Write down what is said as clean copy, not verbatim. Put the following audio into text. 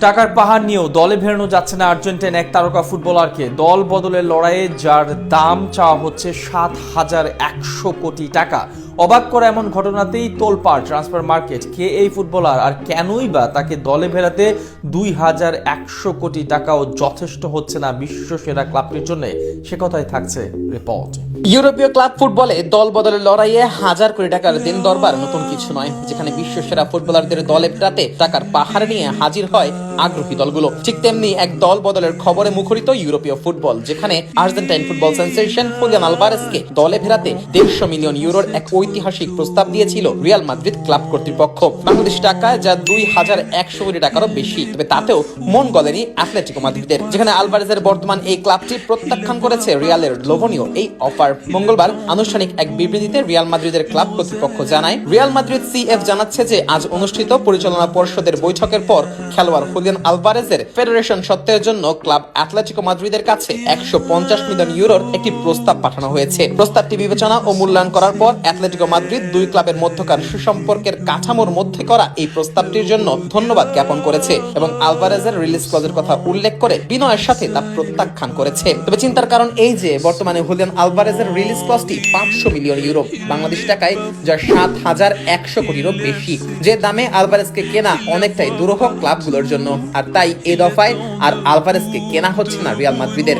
টাকার পাহাড় নিয়েও দলে ভেড়ানো যাচ্ছে না আর্জেন্টিনা এক তারকা ফুটবলারকে। দল বদলের লড়াইয়ে যার দাম চাওয়া হচ্ছে ৭,১০০ কোটি টাকা। অবাক করা এমন ঘটনাতেই তোলপাড় ট্রান্সফার মার্কেট। কে এই ফুটবলার আর কেনই বা তাকে দলে ভেড়াতে ২,১০০ কোটি টাকাও যথেষ্ট হচ্ছে না বিশ্বসেরা ক্লাবটির জন্য, সে কথাই থাকছে রিপোর্ট। ইউরোপীয় ক্লাব ফুটবলে দল বদলের লড়াইয়ে হাজার কোটি টাকার দিন দরবার নতুন কিছু নয়, যেখানে বিশ্বসেরা ফুটবলারদের দলে ফেরাতে টাকার পাহাড় নিয়ে হাজির হয় আগ্রহী দলগুলো। ঠিক তেমনি এক দল বদলের খবরে মুখরিত ইউরোপীয় ফুটবল, যেখানে আর্জেন্টাইন ফুটবল সেন্সেশন হুলিয়ান আলভারেজকে দলে ফেরাতে ১৫০ মিলিয়ন ইউরোর এক ঐতিহাসিক প্রস্তাব দিয়েছিল রিয়াল মাদ্রিদ ক্লাব কর্তৃপক্ষ। বাংলাদেশি টাকায় যা ২,১০০ কোটি টাকারও বেশি। তবে তাতেও মন গলেনি অ্যাটলেটিকো মাদ্রিদের, যেখানে আলভারেজের বর্তমান এই ক্লাবটি প্রত্যাখ্যান করেছে রিয়ালের লোভনীয় এই অফার। মঙ্গলবার আনুষ্ঠানিক এক বিবৃতিতে রিয়াল মাদ্রিদের ক্লাব কর্তৃপক্ষ জানায়, রিয়াল মাদ্রিদ সিএফ জানাচ্ছে যে আজ অনুষ্ঠিত পরিচালনা পর্ষদের বৈঠকের পর খেলোয়াড় হুলিয়ান আলভারেজের ফেডারেশন সত্ত্বের জন্য ক্লাব অ্যাটলেটিকো মাদ্রিদের কাছে ১৫০ মিলিয়ন ইউরোর একটি প্রস্তাব পাঠানো হয়েছে। প্রস্তাবটি বিবেচনা ও মূল্যায়ন করার পর অ্যাটলেটিকো মাদ্রিদ দুই ক্লাবের মধ্যকার সুসম্পর্কের কাঠামোর মধ্যে করা এই প্রস্তাবটির জন্য ধন্যবাদ জ্ঞাপন করেছে এবং আলভারেজের রিলিজ ক্লজের কথা উল্লেখ করে বিনয়ের সাথে তা প্রত্যাখ্যান করেছে। তবে চিন্তার কারণ এই যে বর্তমানে হুলিয়ান আলভারেজের রিলিজ ক্লজটি ৫০০ মিলিয়ন ইউরো, বাংলাদেশি টাকায় যা ৭,১০০ কোটিরও বেশি, যে দামে আলভারেজকে কেনা অনেকটাই দুরূহ ক্লাবগুলোর জন্য। আর তাই এই দফায় আর আলভারেজকে কেনা হচ্ছে না রিয়াল মাদ্রিদের।